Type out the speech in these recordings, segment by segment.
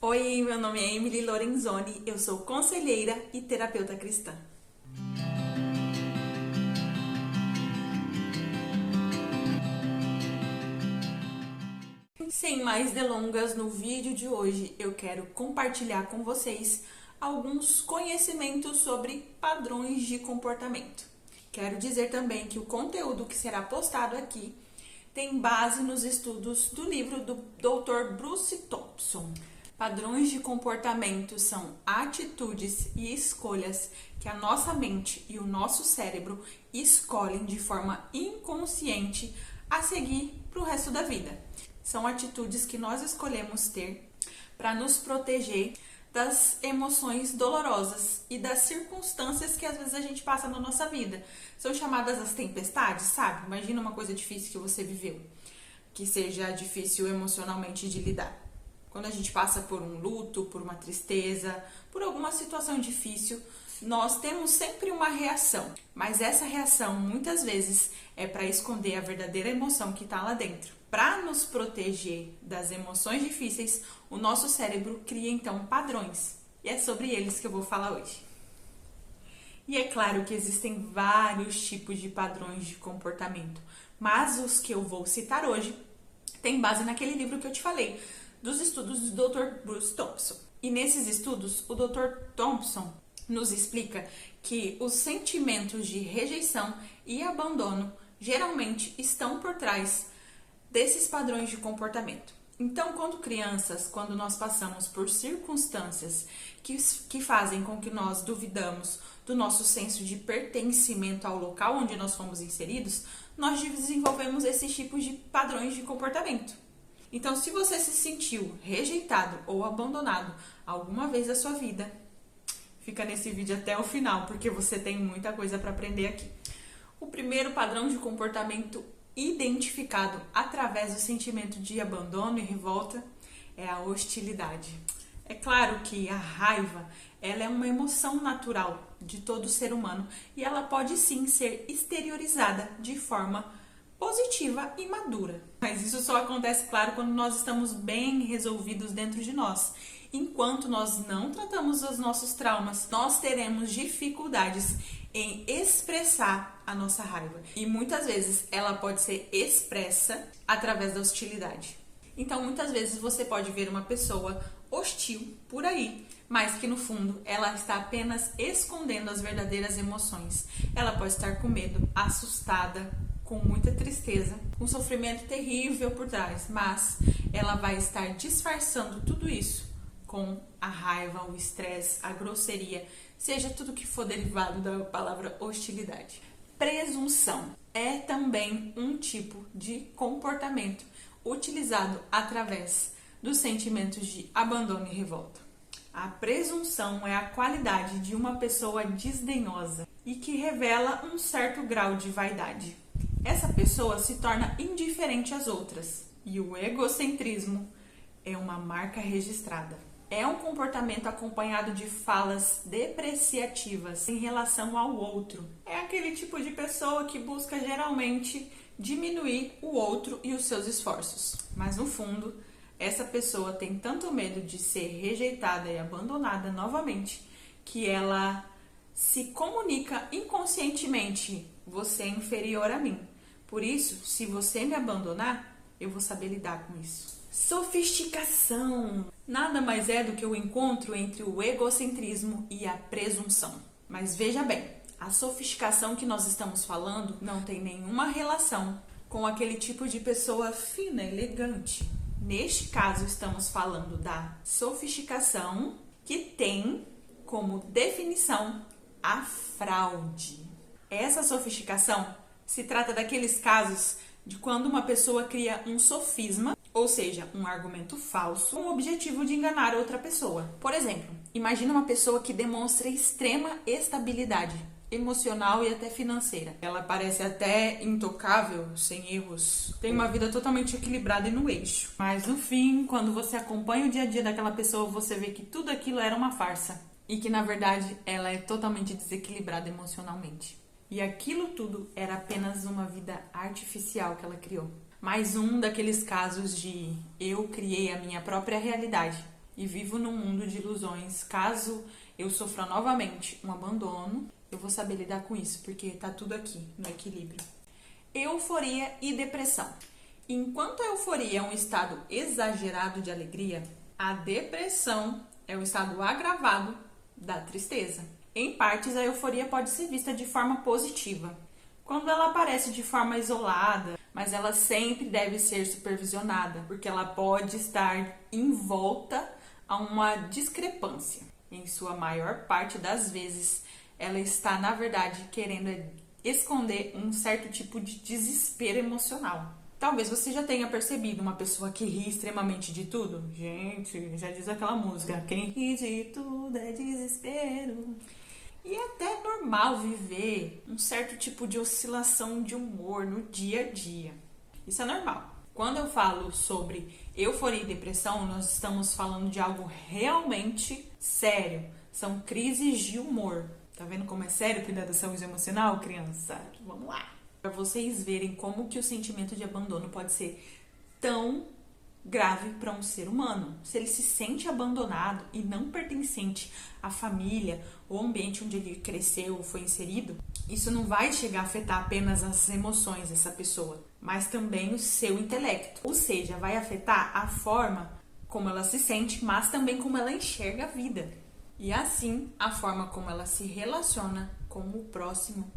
Oi, meu nome é Emily Lorenzoni, eu sou conselheira e terapeuta cristã. Sem mais delongas, no vídeo de hoje eu quero compartilhar com vocês alguns conhecimentos sobre padrões de comportamento. Quero dizer também que o conteúdo que será postado aqui tem base nos estudos do livro do Dr. Bruce Thompson. Padrões de comportamento são atitudes e escolhas que a nossa mente e o nosso cérebro escolhem de forma inconsciente a seguir para o resto da vida. São atitudes que nós escolhemos ter para nos proteger das emoções dolorosas e das circunstâncias que às vezes a gente passa na nossa vida. São chamadas as tempestades, sabe? Imagina uma coisa difícil que você viveu, que seja difícil emocionalmente de lidar. Quando a gente passa por um luto, por uma tristeza, por alguma situação difícil, nós temos sempre uma reação. Mas essa reação, muitas vezes, é para esconder a verdadeira emoção que está lá dentro. Para nos proteger das emoções difíceis, o nosso cérebro cria, então, padrões. E é sobre eles que eu vou falar hoje. E é claro que existem vários tipos de padrões de comportamento. Mas os que eu vou citar hoje têm base naquele livro que eu te falei, dos estudos do Dr. Bruce Thompson. E nesses estudos, o Dr. Thompson nos explica que os sentimentos de rejeição e abandono geralmente estão por trás desses padrões de comportamento. Então, quando nós passamos por circunstâncias que fazem com que nós duvidamos do nosso senso de pertencimento ao local onde nós fomos inseridos, nós desenvolvemos esses tipos de padrões de comportamento. Então, se você se sentiu rejeitado ou abandonado alguma vez na sua vida, fica nesse vídeo até o final, porque você tem muita coisa para aprender aqui. O primeiro padrão de comportamento identificado através do sentimento de abandono e revolta é a hostilidade. É claro que a raiva, ela é uma emoção natural de todo ser humano e ela pode sim ser exteriorizada de forma positiva e madura. Mas isso só acontece, claro, quando nós estamos bem resolvidos dentro de nós. Enquanto nós não tratamos os nossos traumas, nós teremos dificuldades em expressar a nossa raiva. E muitas vezes ela pode ser expressa através da hostilidade. Então, muitas vezes você pode ver uma pessoa hostil por aí, mas que no fundo ela está apenas escondendo as verdadeiras emoções. Ela pode estar com medo, assustada, com muita tristeza, um sofrimento terrível por trás, mas ela vai estar disfarçando tudo isso com a raiva, o estresse, a grosseria, seja tudo que for derivado da palavra hostilidade. Presunção é também um tipo de comportamento utilizado através dos sentimentos de abandono e revolta. A presunção é a qualidade de uma pessoa desdenhosa e que revela um certo grau de vaidade. Essa pessoa se torna indiferente às outras e o egocentrismo é uma marca registrada. É um comportamento acompanhado de falas depreciativas em relação ao outro. É aquele tipo de pessoa que busca geralmente diminuir o outro e os seus esforços. Mas no fundo, essa pessoa tem tanto medo de ser rejeitada e abandonada novamente que ela se comunica inconscientemente: você é inferior a mim. Por isso, se você me abandonar, eu vou saber lidar com isso. Sofisticação nada mais é do que o encontro entre o egocentrismo e a presunção. Mas veja bem, a sofisticação que nós estamos falando não tem nenhuma relação com aquele tipo de pessoa fina, elegante. Neste caso, estamos falando da sofisticação que tem como definição a fraude. Essa sofisticação se trata daqueles casos de quando uma pessoa cria um sofisma, ou seja, um argumento falso, com o objetivo de enganar outra pessoa. Por exemplo, imagina uma pessoa que demonstra extrema estabilidade emocional e até financeira. Ela parece até intocável, sem erros, tem uma vida totalmente equilibrada e no eixo. Mas no fim, quando você acompanha o dia a dia daquela pessoa, você vê que tudo aquilo era uma farsa e que na verdade ela é totalmente desequilibrada emocionalmente. E aquilo tudo era apenas uma vida artificial que ela criou. Mais um daqueles casos de eu criei a minha própria realidade e vivo num mundo de ilusões. Caso eu sofra novamente um abandono, eu vou saber lidar com isso, porque tá tudo aqui no equilíbrio. Euforia e depressão. Enquanto a euforia é um estado exagerado de alegria, a depressão é o estado agravado da tristeza. Em partes, a euforia pode ser vista de forma positiva, quando ela aparece de forma isolada, mas ela sempre deve ser supervisionada, porque ela pode estar envolta a uma discrepância. Em sua maior parte das vezes, ela está, na verdade, querendo esconder um certo tipo de desespero emocional. Talvez você já tenha percebido uma pessoa que ri extremamente de tudo. Gente, já diz aquela música, quem ri de tudo é desespero. E é até normal viver um certo tipo de oscilação de humor no dia a dia. Isso é normal. Quando eu falo sobre euforia e depressão, nós estamos falando de algo realmente sério. São crises de humor. Tá vendo como é sério cuidar da saúde emocional, criança? Vamos lá. Para vocês verem como que o sentimento de abandono pode ser tão grave para um ser humano. Se ele se sente abandonado e não pertencente à família ou ao ambiente onde ele cresceu ou foi inserido, isso não vai chegar a afetar apenas as emoções dessa pessoa, mas também o seu intelecto. Ou seja, vai afetar a forma como ela se sente, mas também como ela enxerga a vida. E assim, a forma como ela se relaciona com o próximo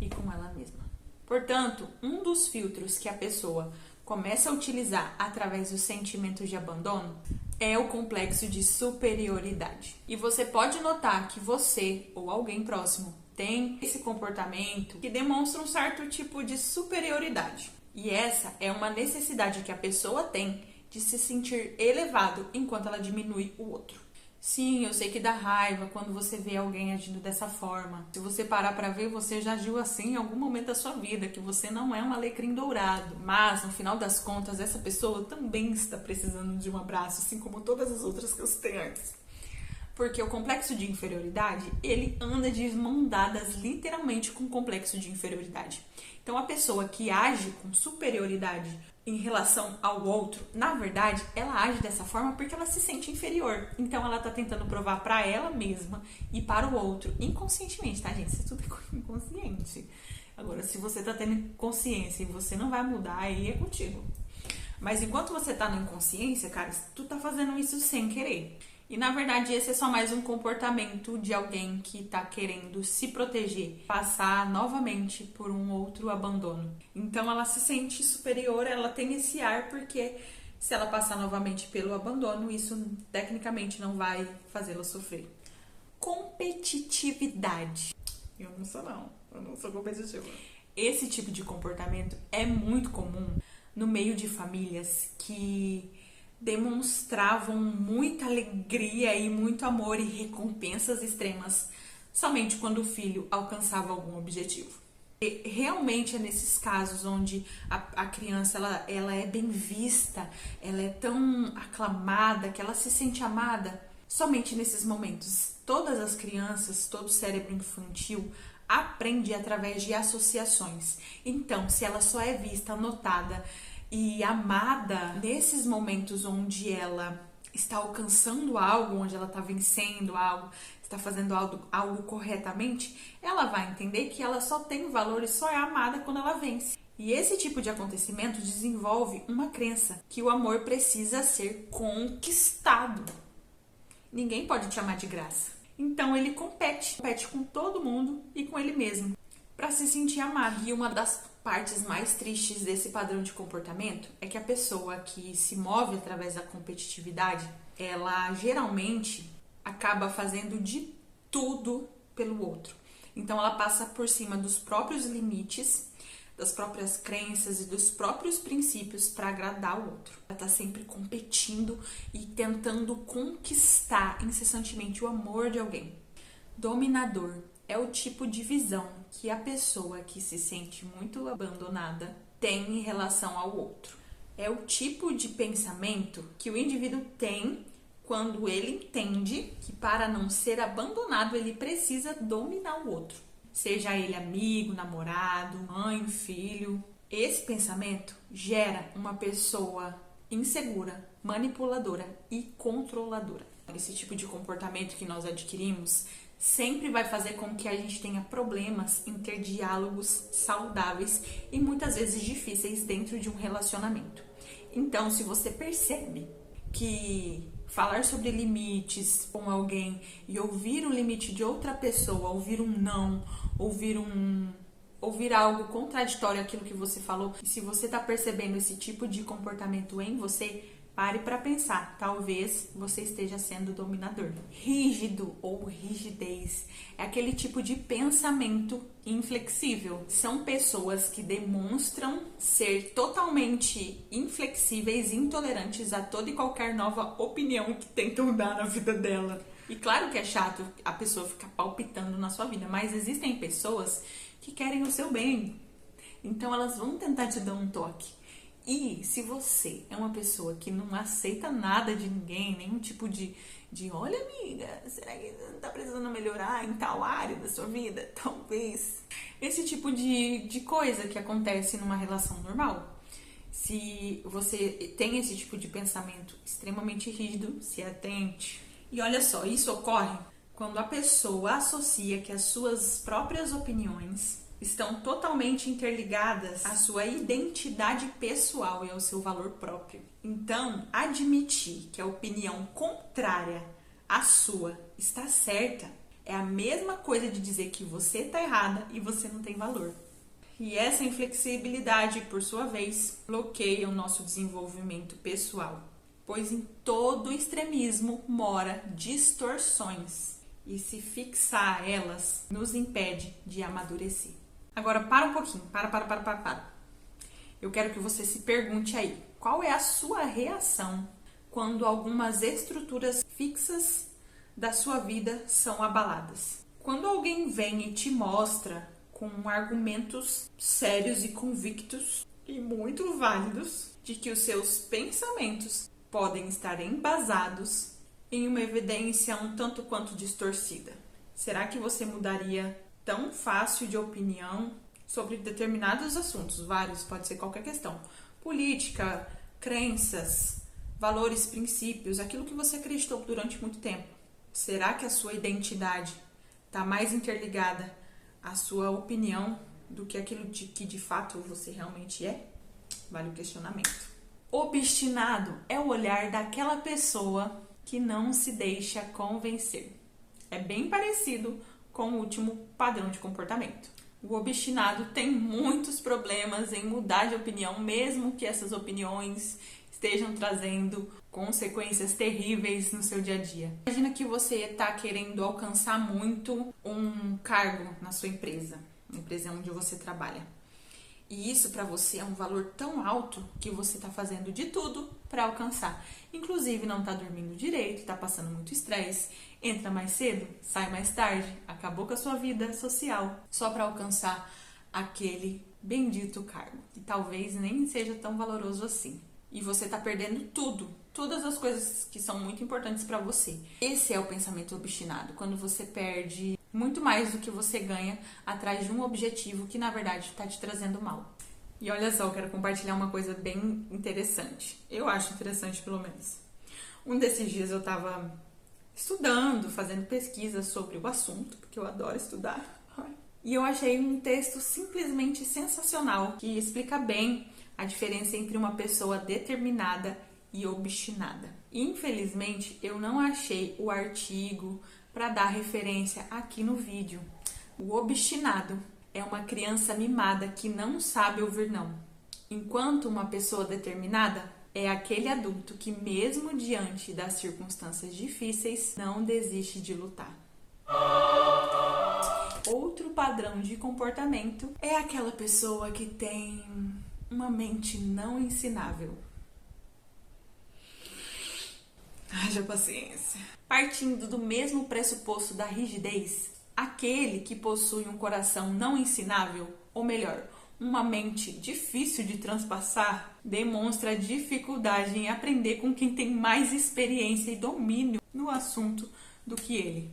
e com ela mesma. Portanto, um dos filtros que a pessoa começa a utilizar através do sentimento de abandono é o complexo de superioridade. E você pode notar que você ou alguém próximo tem esse comportamento que demonstra um certo tipo de superioridade. E essa é uma necessidade que a pessoa tem de se sentir elevado enquanto ela diminui o outro. Sim, eu sei que dá raiva quando você vê alguém agindo dessa forma. Se você parar para ver, você já agiu assim em algum momento da sua vida, que você não é um alecrim dourado. Mas, no final das contas, essa pessoa também está precisando de um abraço, assim como todas as outras que eu citei antes. Porque o complexo de inferioridade, ele anda de mãos dadas literalmente com o complexo de inferioridade. Então, a pessoa que age com superioridade em relação ao outro, na verdade, ela age dessa forma porque ela se sente inferior. Então, ela tá tentando provar para ela mesma e para o outro, inconscientemente, tá, gente? Isso tudo é inconsciente. Agora, se você tá tendo consciência e você não vai mudar, aí é contigo. Mas enquanto você tá na inconsciência, cara, tu tá fazendo isso sem querer. E, na verdade, esse é só mais um comportamento de alguém que tá querendo se proteger, passar novamente por um outro abandono. Então, ela se sente superior, ela tem esse ar, porque se ela passar novamente pelo abandono, isso tecnicamente não vai fazê-la sofrer. Competitividade. Eu não sou competitiva. Esse tipo de comportamento é muito comum no meio de famílias que demonstravam muita alegria e muito amor e recompensas extremas somente quando o filho alcançava algum objetivo. E realmente é nesses casos onde a criança ela é bem vista, ela é tão aclamada que ela se sente amada. Somente nesses momentos, todas as crianças, todo o cérebro infantil aprende através de associações. Então, se ela só é vista, notada e amada nesses momentos onde ela está alcançando algo, onde ela está vencendo algo, está fazendo algo corretamente, ela vai entender que ela só tem valor e só é amada quando ela vence. E esse tipo de acontecimento desenvolve uma crença que o amor precisa ser conquistado. Ninguém pode te amar de graça. Então ele compete com todo mundo e com ele mesmo para se sentir amado. E uma das partes mais tristes desse padrão de comportamento é que a pessoa que se move através da competitividade, ela geralmente acaba fazendo de tudo pelo outro. Então ela passa por cima dos próprios limites, das próprias crenças e dos próprios princípios para agradar o outro. Ela está sempre competindo e tentando conquistar incessantemente o amor de alguém. Dominador é o tipo de visão que a pessoa que se sente muito abandonada tem em relação ao outro. É o tipo de pensamento que o indivíduo tem quando ele entende que para não ser abandonado ele precisa dominar o outro. Seja ele amigo, namorado, mãe, filho. Esse pensamento gera uma pessoa insegura, manipuladora e controladora. Esse tipo de comportamento que nós adquirimos sempre vai fazer com que a gente tenha problemas em ter diálogos saudáveis e muitas vezes difíceis dentro de um relacionamento. Então, se você percebe que falar sobre limites com alguém e ouvir o limite de outra pessoa, ouvir um não, ouvir algo contraditório àquilo que você falou, e se você está percebendo esse tipo de comportamento em você, pare para pensar, talvez você esteja sendo dominador. Rígido ou rigidez é aquele tipo de pensamento inflexível. São pessoas que demonstram ser totalmente inflexíveis e intolerantes a toda e qualquer nova opinião que tentam dar na vida dela. E claro que é chato a pessoa ficar palpitando na sua vida, mas existem pessoas que querem o seu bem. Então elas vão tentar te dar um toque. E se você é uma pessoa que não aceita nada de ninguém, nenhum tipo de olha amiga, será que não tá precisando melhorar em tal área da sua vida? Talvez. Esse tipo de coisa que acontece numa relação normal. Se você tem esse tipo de pensamento extremamente rígido, se atente. E olha só, isso ocorre quando a pessoa associa que as suas próprias opiniões estão totalmente interligadas à sua identidade pessoal e ao seu valor próprio. Então, admitir que a opinião contrária à sua está certa é a mesma coisa de dizer que você está errada e você não tem valor. E essa inflexibilidade, por sua vez, bloqueia o nosso desenvolvimento pessoal, pois em todo extremismo mora distorções e se fixar a elas nos impede de amadurecer. Agora, para um pouquinho. Para. Eu quero que você se pergunte aí. Qual é a sua reação quando algumas estruturas fixas da sua vida são abaladas? Quando alguém vem e te mostra com argumentos sérios e convictos e muito válidos de que os seus pensamentos podem estar embasados em uma evidência um tanto quanto distorcida. Será que você mudaria tão fácil de opinião sobre determinados assuntos? Vários, pode ser qualquer questão. Política, crenças, valores, princípios, aquilo que você acreditou durante muito tempo. Será que a sua identidade está mais interligada à sua opinião do que aquilo que de fato você realmente é? Vale o questionamento. Obstinado é o olhar daquela pessoa que não se deixa convencer. É bem parecido com o último padrão de comportamento. O obstinado tem muitos problemas em mudar de opinião, mesmo que essas opiniões estejam trazendo consequências terríveis no seu dia a dia. Imagina que você está querendo alcançar muito um cargo na sua empresa onde você trabalha. E isso para você é um valor tão alto que você está fazendo de tudo para alcançar. Inclusive não está dormindo direito, está passando muito estresse, entra mais cedo, sai mais tarde, acabou com a sua vida social só para alcançar aquele bendito cargo. E talvez nem seja tão valoroso assim. E você está perdendo tudo, todas as coisas que são muito importantes para você. Esse é o pensamento obstinado, quando você perde muito mais do que você ganha atrás de um objetivo que na verdade está te trazendo mal. E olha só, eu quero compartilhar uma coisa bem interessante. Eu acho interessante, pelo menos. Um desses dias eu estava estudando, fazendo pesquisa sobre o assunto, porque eu adoro estudar. E eu achei um texto simplesmente sensacional, que explica bem a diferença entre uma pessoa determinada e obstinada. Infelizmente, eu não achei o artigo para dar referência aqui no vídeo. O obstinado é uma criança mimada que não sabe ouvir não, enquanto uma pessoa determinada é aquele adulto que, mesmo diante das circunstâncias difíceis, não desiste de lutar. Outro padrão de comportamento é aquela pessoa que tem uma mente não ensinável. Haja paciência. Partindo do mesmo pressuposto da rigidez, aquele que possui um coração não ensinável, ou melhor, uma mente difícil de transpassar, demonstra dificuldade em aprender com quem tem mais experiência e domínio no assunto do que ele.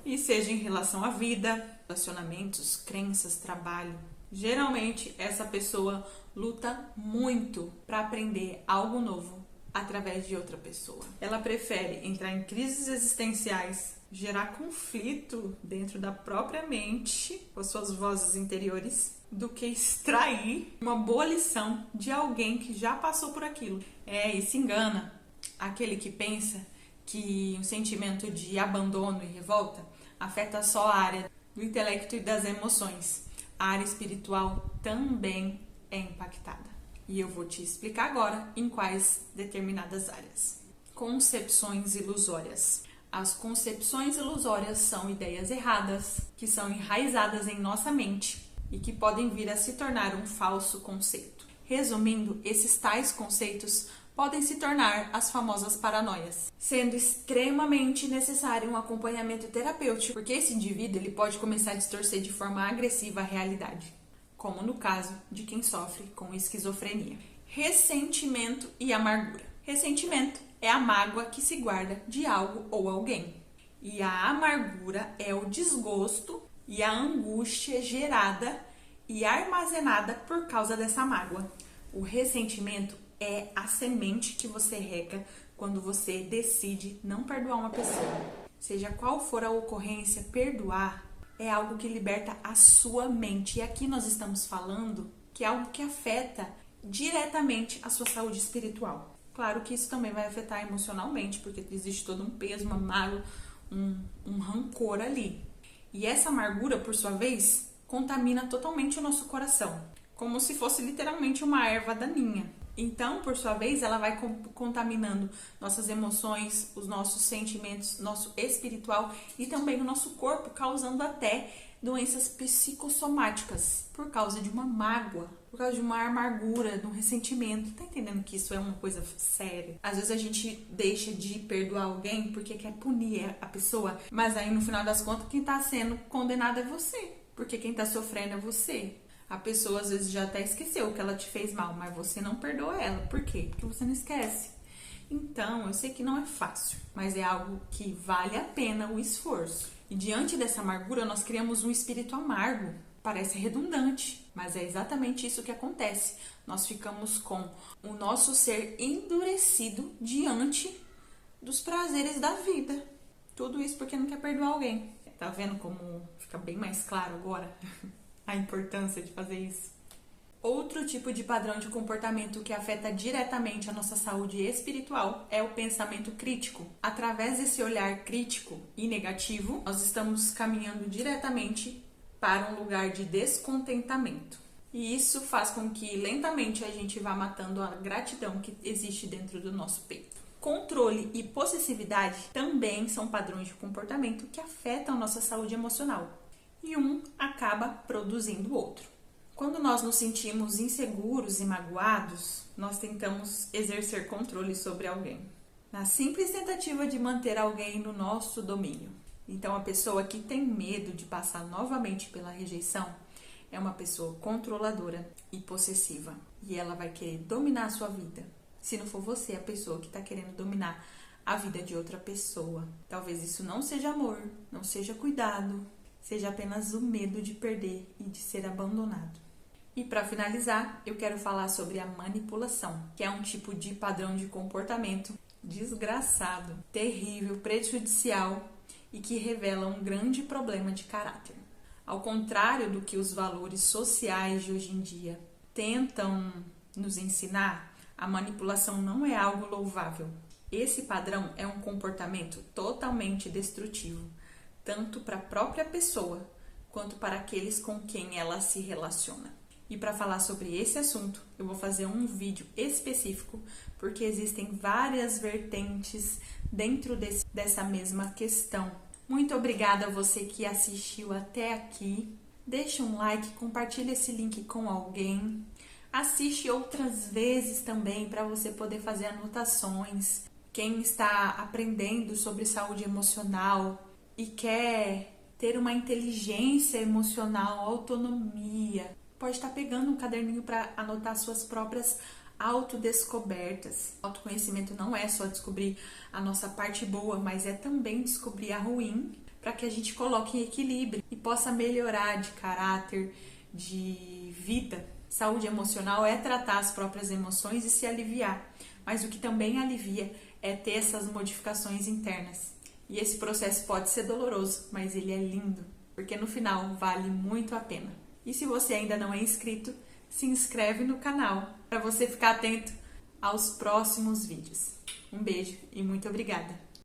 E seja em relação à vida, relacionamentos, crenças, trabalho. Geralmente, essa pessoa luta muito para aprender algo novo através de outra pessoa. Ela prefere entrar em crises existenciais, gerar conflito dentro da própria mente, com as suas vozes interiores, do que extrair uma boa lição de alguém que já passou por aquilo. E se engana aquele que pensa que o sentimento de abandono e revolta afeta só a área do intelecto e das emoções. A área espiritual também é impactada. E eu vou te explicar agora em quais determinadas áreas. Concepções ilusórias. As concepções ilusórias são ideias erradas que são enraizadas em nossa mente e que podem vir a se tornar um falso conceito. Resumindo, esses tais conceitos podem se tornar as famosas paranoias, sendo extremamente necessário um acompanhamento terapêutico, porque esse indivíduo ele pode começar a distorcer de forma agressiva a realidade, como no caso de quem sofre com esquizofrenia. Ressentimento e amargura. Ressentimento é a mágoa que se guarda de algo ou alguém, e a amargura é o desgosto e a angústia gerada e armazenada por causa dessa mágoa. O ressentimento é a semente que você rega quando você decide não perdoar uma pessoa. Seja qual for a ocorrência, perdoar é algo que liberta a sua mente. E aqui nós estamos falando que é algo que afeta diretamente a sua saúde espiritual. Claro que isso também vai afetar emocionalmente, porque existe todo um peso, uma mágoa, um rancor ali. E essa amargura, por sua vez, contamina totalmente o nosso coração, como se fosse literalmente uma erva daninha. Então, por sua vez, ela vai contaminando nossas emoções, os nossos sentimentos, nosso espiritual e também o nosso corpo, causando até doenças psicossomáticas por causa de uma mágoa, por causa de uma amargura, de um ressentimento. Tá entendendo que isso é uma coisa séria? Às vezes a gente deixa de perdoar alguém porque quer punir a pessoa, mas aí no final das contas quem tá sendo condenado é você, porque quem tá sofrendo é você. A pessoa às vezes já até esqueceu que ela te fez mal, mas você não perdoa ela. Por quê? Porque você não esquece. Então, eu sei que não é fácil, mas é algo que vale a pena o esforço. E diante dessa amargura, nós criamos um espírito amargo. Parece redundante, mas é exatamente isso que acontece. Nós ficamos com o nosso ser endurecido diante dos prazeres da vida. Tudo isso porque não quer perdoar alguém. Tá vendo como fica bem mais claro agora? A importância de fazer isso. Outro tipo de padrão de comportamento que afeta diretamente a nossa saúde espiritual é o pensamento crítico. Através desse olhar crítico e negativo, nós estamos caminhando diretamente para um lugar de descontentamento. E isso faz com que lentamente a gente vá matando a gratidão que existe dentro do nosso peito. Controle e possessividade também são padrões de comportamento que afetam a nossa saúde emocional. E um acaba produzindo o outro. Quando nós nos sentimos inseguros e magoados, nós tentamos exercer controle sobre alguém, na simples tentativa de manter alguém no nosso domínio. Então, a pessoa que tem medo de passar novamente pela rejeição é uma pessoa controladora e possessiva. E ela vai querer dominar a sua vida. Se não for você a pessoa que está querendo dominar a vida de outra pessoa. Talvez isso não seja amor, não seja cuidado, seja apenas o medo de perder e de ser abandonado. E para finalizar, eu quero falar sobre a manipulação, que é um tipo de padrão de comportamento desgraçado, terrível, prejudicial e que revela um grande problema de caráter. Ao contrário do que os valores sociais de hoje em dia tentam nos ensinar, a manipulação não é algo louvável. Esse padrão é um comportamento totalmente destrutivo, tanto para a própria pessoa, quanto para aqueles com quem ela se relaciona. E para falar sobre esse assunto, eu vou fazer um vídeo específico, porque existem várias vertentes dentro dessa mesma questão. Muito obrigada a você que assistiu até aqui. Deixa um like, compartilha esse link com alguém. Assiste outras vezes também para você poder fazer anotações. Quem está aprendendo sobre saúde emocional e quer ter uma inteligência emocional, autonomia, pode estar pegando um caderninho para anotar suas próprias autodescobertas. Autoconhecimento não é só descobrir a nossa parte boa, mas é também descobrir a ruim, para que a gente coloque em equilíbrio e possa melhorar de caráter, de vida. Saúde emocional é tratar as próprias emoções e se aliviar, mas o que também alivia é ter essas modificações internas. E esse processo pode ser doloroso, mas ele é lindo, porque no final vale muito a pena. E se você ainda não é inscrito, se inscreve no canal para você ficar atento aos próximos vídeos. Um beijo e muito obrigada!